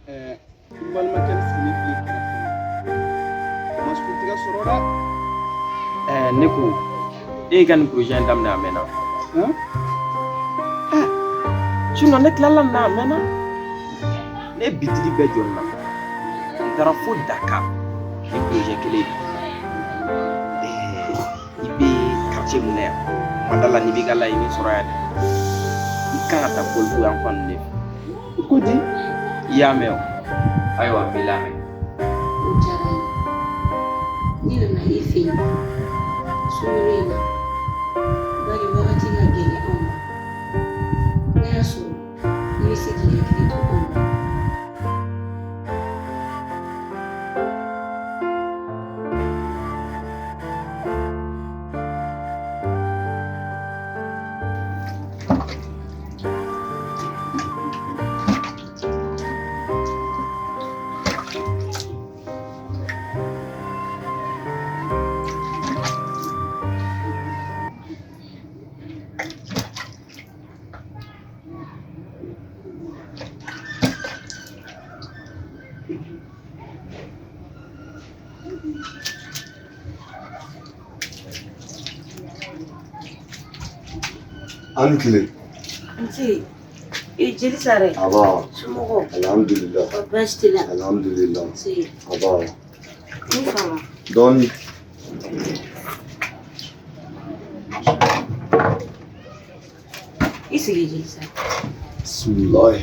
Football makan sini fili kena. Masuk tiga soroda. Neko, kan projet damna mena. Cuma nek lalam na mena. Ne bitili be jonna. Dara fo Dakar. Ni projet kele. Ibe quartier munaya. Mandala ni bigala ini soraya. Ikana ta bolbu an fanne. Ko di? Ya meo. Aywa bilame. Ujarai. Ni na ifi. Sumurina. Bari wakati na gele oma. Na yaso. Ni sikile kitu oma. Ankle. Anti, jeli sare. Aba. Sumogo. Alhamdulillah. Babastila. Alhamdulillah. Si. Aba. Ni fama. Doni. Isi jeli sare. Bismillah.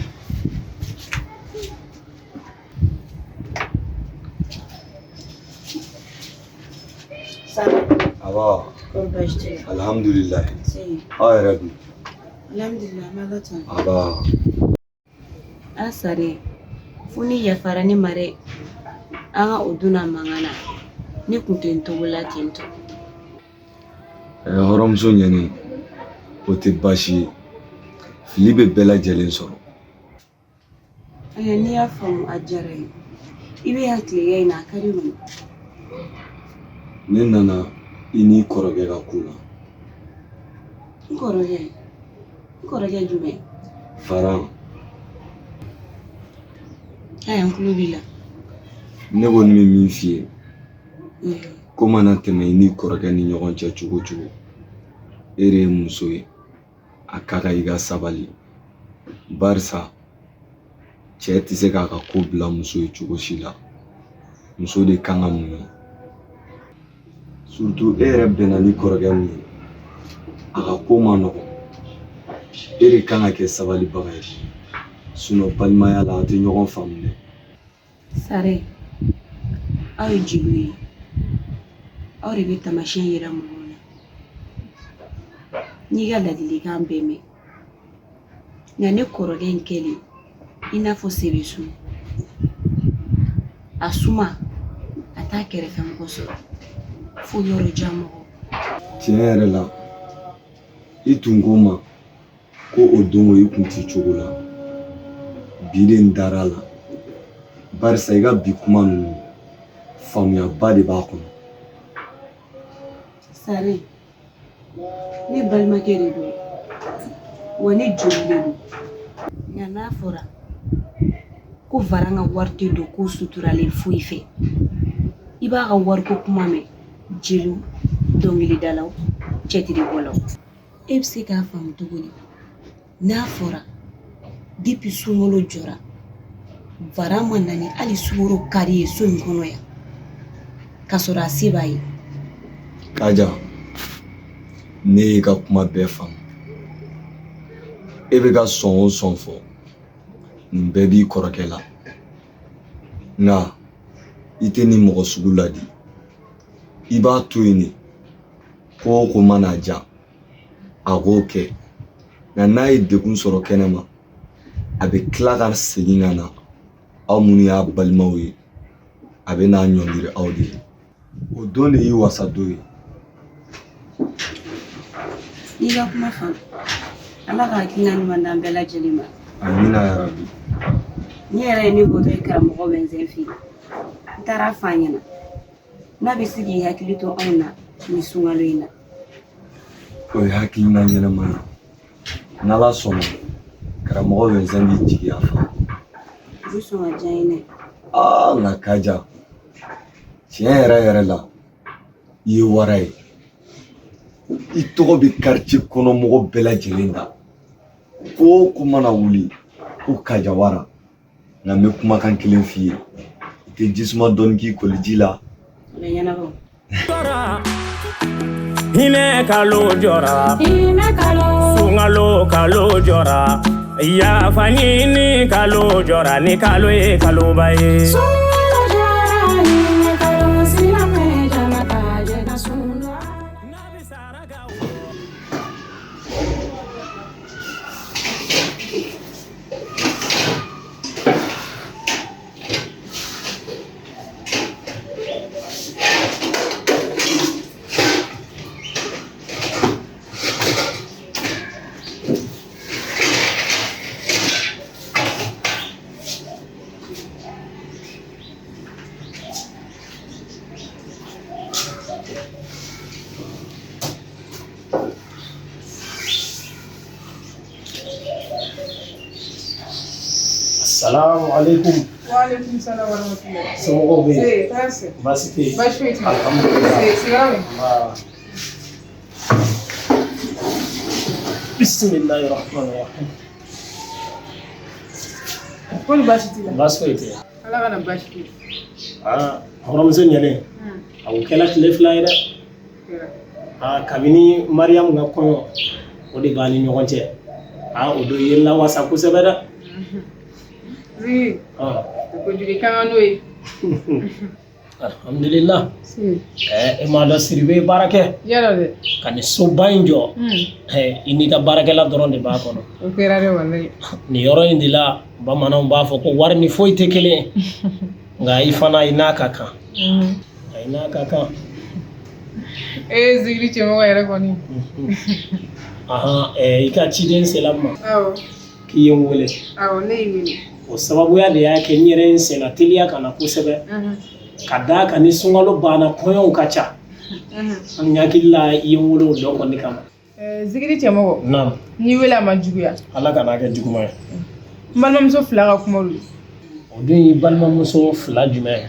Sare. Aba. Babastila. Alhamdulillah. Si. Ay Rabbi. Alhamdulillah, malata. Aba. Asare. Funi ya farani mare. Aga uduna mangana. Ni kuntento wala tinto. Horom so nyane. Ote bashi. Filibe bela jelen soro. Aya ni afamu ajare. Ibe hakle yaina karimu. Ne nana ini koroge ga kula. Nkoroge jume. Faran. Aya nkulubila. Ne ko ni min fiye. Ko mana tɛmɛ ini koroge ni ɲɔgɔn cɛ cogo cogo. Ere ye muso ye. A ka kan i ka sabali. Barisa cɛ tɛ se k'a ka ko bila muso ye cogo si la. Muso de kan ka muɲu. Surtout e yɛrɛ bɛnna ni kɔrɔkɛ min ye. A ka ko ma nɔgɔ. E de kan ka kɛ sabalibaga ye. Sinon balimaya la a tɛ ɲɔgɔn faamu dɛ. Sare. Aw ye jeliw ye. Aw de bɛ taamasiyɛn yira mɔgɔw la. N'i ka ladilikan bɛɛ mɛn. Nka ne kɔrɔkɛ in kɛlen i n'a fɔ sebesu. A suma a t'a kɛrɛfɛ mɔgɔ sɔrɔ. Fo yɔrɔ jan mɔgɔ. Tiɲɛ yɛrɛ la i tun ko ma ko o don i kun tɛ cogo la. Bi de n dara la. Barisa i ka bi kuma ninnu faamuyaba de b'a kɔnɔ. Sare. Ne balimakɛ de don. Wa ne joli de don. Nka n'a fɔra ko varan ka wari tɛ don ko suturalen foyi fɛ. I b'a ka wariko kuma mɛn. Jeliw, dɔnkilidalaw, cɛtiribɔlaw. E bɛ se k'a faamu cogo di? N'a fɔra depuis sunkalo jɔra varan ma na ni hali sukaro kari ye so in kɔnɔ yan k'a sɔrɔ a se b'a ye. Kaja, ne y'i ka kuma bɛɛ faamu. E bɛ ka sɔn o sɔn fɔ. Nin bɛɛ b'i kɔrɔkɛ la. Nka i tɛ ni mɔgɔ sugu ladi. I b'a to yen de. Ko o ko mana ja a k'o kɛ. Nka n'a ye degun sɔrɔ kɛnɛma a bɛ tila ka segin ka na aw minnu y'a balimaw ye. A bɛ n'a ɲɔngiri aw de ye. O don de y'i wasa don ye. N'i ka kuma faamu Ala ka hakilina ɲuman d'an bɛɛ lajɛlen ma. Amina yarabi. Ne yɛrɛ ye ne bɔtɔ ye karamɔgɔ bɛ n sen fɛ yen. N taara f'a ɲɛna n'a bɛ se k'i hakili to anw na nin sunkalo in na. O ye hakilina ɲɛnama ye. N'Ala sɔnna karamɔgɔ bɛ n sen b'i jigiya fa. Busu ajaine. Ah, nga kaja. Tiens, la. I wara ye. I tɔgɔ bɛ quartier kɔnɔ mɔgɔ bɛɛ lajɛlen da. Ko ko mana wuli ko kajawara. Nka n bɛ kumakan kelen f'i ye. I tɛ jisuma dɔɔni k'i koli ji la. Le ɲɛnabɔ. Hine kalo jora, sungalo kalo jora, ya fani ni kalo jora, ni kalo e kalo baye. Sungalo jora, hine kalo silame jana kaje na sunwa. Assalamu alaikum. Wa alaikum salam wa rahmatullah. Somogɔw bɛ yen? Se, taasi. Baasi tɛ yen? Baasi foyi tɛ yen. Alhamdulillah. Se, sigara min? Bismillahi rahmani rahim. Ko ni baasi t'i la? Baasi foyi tɛ yen. Ala kana baasi k'i la. Hɔrɔnmuso ɲɛlen a ko kɛla tile 2 ye dɛ. Kɛra. Kabini Mariam ka kɔɲɔ o de b'an ni ɲɔgɔn cɛ. O don yɛlɛla wasa kosɛbɛ dɛ. Zigi, ko jugu kan n'o ye. Alhamdulillah. E m'a dɔn Siri bɛ baara kɛ. Yala dɛ. Ka nin soba in jɔ. I n'i ka baarakɛla dɔrɔn de b'a kɔnɔ. O kɛra dɛ walayi. Nin yɔrɔ in de la bamananw b'a fɔ ko wari ni foyi tɛ kelen ye. Nka i fana i n'a ka kan. I n'a ka kan. Zigi cɛmɔgɔ yɛrɛ kɔni. I ka ciden sela n ma. Awɔ. K'i ye n wele. Awɔ, ne y'i wele. O sababuya de y'a kɛ n yɛrɛ n senna teliya ka na kosɛbɛ. Ka d'a kan ni sunkalo banna kɔɲɔw ka ca. An hakili la i ye n wele o dɔ kɔni kama. Zigi cɛmɔgɔ. Naamu. N'i wele a ma juguya. Ala kana kɛ juguman ye. N balimamuso 2 ka kuma don. O dun ye balimamuso 2 jumɛn ye?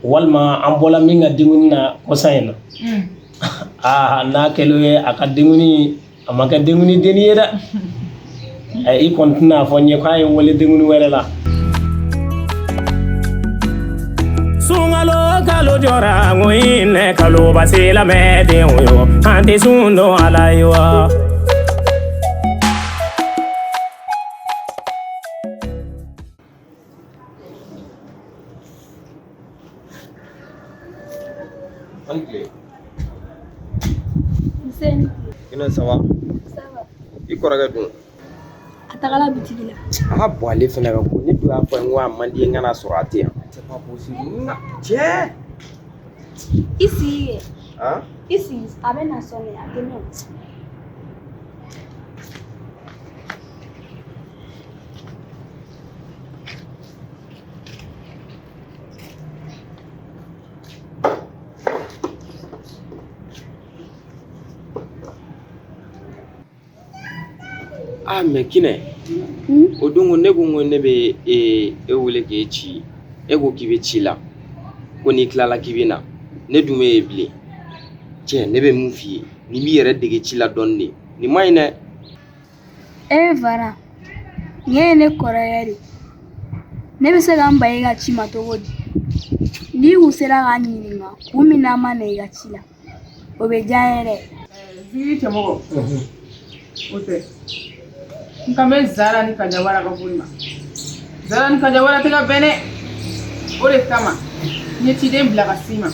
Walima an bɔla min ka denguni na kɔsan in na. N'a kɛlen ye a ka denguni a ma kɛ denguni denni ye dɛ. I kɔni tɛna fɔ n ye k'a ye n wele denguni wɛrɛ la. Sungalo kalo jora, ngoine kalo basila mede yo, ante sundo ala yo. Ça va? Ça va. I kɔrɔkɛ dun? A tagala bitigi la. Bon ale fɛnɛ ka ko ne dun y'a fɔ n ko a man di n kana sɔrɔ a tɛ yan. C'est pas possible. Cɛ! I sigi kɛ. Han? I sigi a bɛ na sɔn a tɛ mɛn. Mais Kine, o don ne ko ne bɛ e wele k'e ci, e ko k'i bɛ ci la, ko n'i tilala k'i bɛ na, ne dun bɛ yen bilen. Cɛ, ne bɛ mun f'i ye, ni b'i yɛrɛ dege ci la dɔɔni de, nin ma ɲi dɛ. Vara, nin ye ne kɔrɔkɛ de. Ne bɛ se ka n ba i ka ci ma cogo di? N'i kun sera k'a ɲininka, kun min n'a ma na i ka ci la, o bɛ diya n ye dɛ. Zigi cɛmɔgɔ. O tɛ. N kan bɛ Zara ni Kajawara ka boli ma. Zara ni Kajawara tɛ ka bɛn dɛ. O de kama n ye ciden bila ka s'i ma.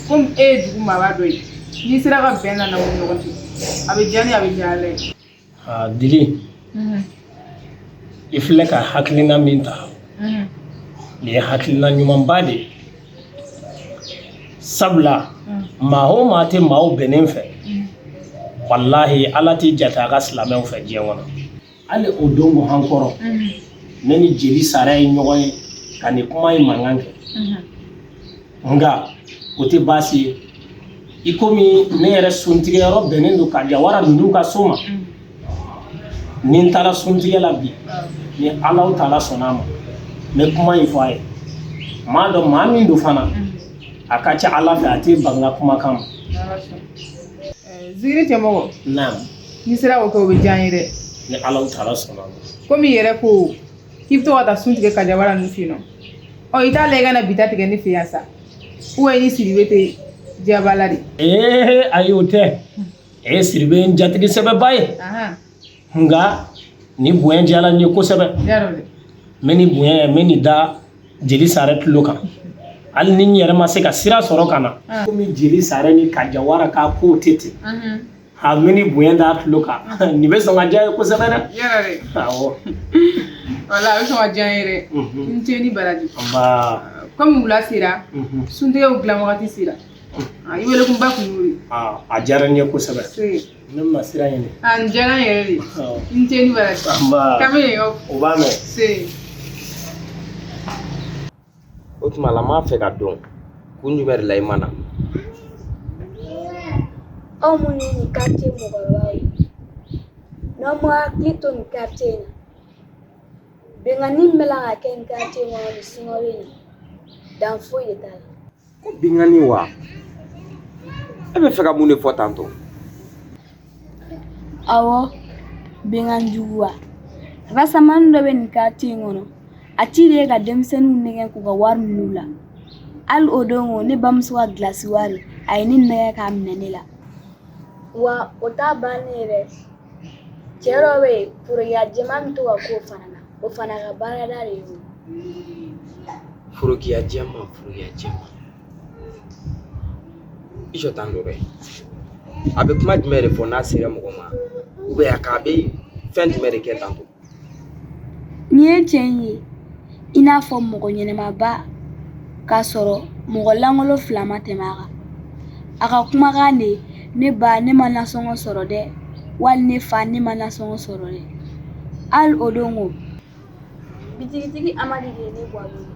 Komi e ye dugu maaba dɔ ye, n'i sera ka bɛn na n'aw ni ɲɔgɔn cɛ, a bɛ diya ne ye, a bɛ diya ala ye. Dili, i filɛ ka hakilina min ta, nin ye hakilina ɲumanba de ye. Sabula maa o maa tɛ maaw bɛnnen fɛ, wallahi ala t'i jate a ka silamɛw fɛ diɲɛ kɔnɔ. Hali o don ko an kɔrɔ, ne ni jeli sara ye ɲɔgɔn ye ka nin kuma in mankan kɛ. Nka o tɛ baasi ye. I komi ne yɛrɛ suntigɛyɔrɔ bɛnnen don Kajawara ninnu ka so ma. Ni n taara suntigɛ la bi, ni Allahu Taala sɔnna ma n bɛ kuma in fɔ a ye maa dɔn maa min don fana a ka ca Ala fɛ a tɛ ban n ka kumakan ma. Zigiri cɛmɔgɔ. Naam. N'i sera k'o kɛ o bɛ diya n ye dɛ. Ni Allahu Taala sɔnna ma. Komi i yɛrɛ ko k'i bɛ to ka taa sun tigɛ kajawara ninnu fɛ yen nɔ. I t'a la i ka na bita tigɛ ne fɛ yan sa. Ni Siribe tɛ diyabala de. Ayi o tɛ. Siribe ye n jatigi sɛbɛba ye. Nka ni bonya diyala n ye kosɛbɛ. N bɛ ni bonya n bɛ nin da Jeli Sare tulo kan. Hali ni n yɛrɛ ma se ka sira sɔrɔ ka na. Komi Jeli Sare ni Kajawara ka kow tɛ ten. N bɛ ni bonya da tulo kan. Nin bɛ sɔn ka diya ye kosɛbɛ dɛ. Awɔ. Wala a bɛ sɔn ka diya n ye dɛ. N tɛ ni baraji. Komi wula sera suntigɛw dilan wagati sera. I wele kun ba kun y'o ye. A diyara n ye kosɛbɛ. Ne ma sira ɲini. N diyara n yɛrɛ de. N tɛ ni baraji. Kami o b'a mɛn. O tuma la n b'a fɛ ka dɔn kun jumɛn de la i ma na. Aw minnu ye nin quartier mɔgɔkɔrɔbaw ye n'aw ma hakili to nin quartier in na bɛnkanni min bɛ la ka kɛ nin quartier in kɔnɔ nin sunkalo in na dan foyi de t'a la. Ko bɛnkanni wa? E bɛ fɛ ka mun de fɔ tantɔ? Awɔ bɛnkan jugu wa? Rasamani dɔ bɛ nin quartier in kɔnɔ a ci de ye ka denmisɛnninw nɛgɛn k'u ka wari minɛ u la. Hali o don ne bamuso ka gilasi wari a ye ne nɛgɛn k'a minɛ ne la. Wa o t'a bannen yɛrɛ cɛ dɔ bɛ yen forokiya jɛman bɛ to ka k'o fana na o fana ka baarada de y'o. Forokiya jɛman. I jɔ tan dɔ dɛ. A bɛ kuma jumɛn de fɔ n'a sera mɔgɔ ma a bɛ fɛn jumɛn de kɛ tantɔ? Nin ye cɛ in ye i n'a fɔ mɔgɔ ɲɛnɛmaba k'a sɔrɔ mɔgɔ lankolon 2 ma tɛmɛ a kan. A ka kumakan de ne ba ne ma nasɔngɔ sɔrɔ dɛ wali ne fa ne ma nasɔngɔ sɔrɔ dɛ. Hali o don bitigitigi Amadi de ye ne bɔ a bolo.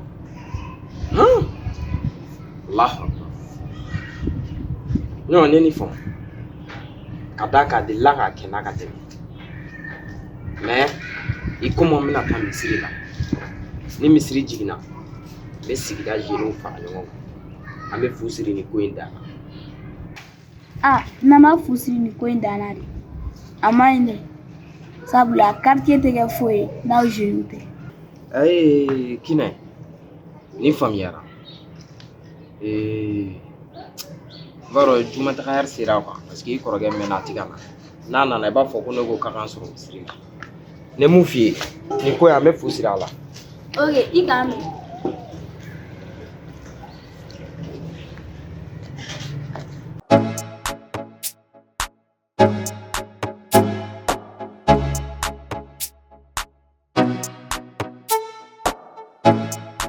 Allahu Akbar. Ne ni fɔ ka da k'a delila k'a kɛ n'a ka tɛmɛ mais i komi an bɛna taa misiri la ni misiri jiginna n bɛ sigida jeliw fara ɲɔgɔn kan an bɛ fu siri nin ko in dan na. N'an ma fu siri nin ko in dan na de a ma ɲi dɛ sabula quartier tɛ kɛ foyi ye n'aw jeunes tɛ. Kinɛ ni faamuyara baro jumatagayari sera kan parce que i kɔrɔkɛ mɛnna a tɛ ka na n'a nana i b'a fɔ ko ne ko ka kan sɔrɔ misiri la ne mun f'i ye nin ko in an bɛ fu siri a la. Ok i k'an mɛn.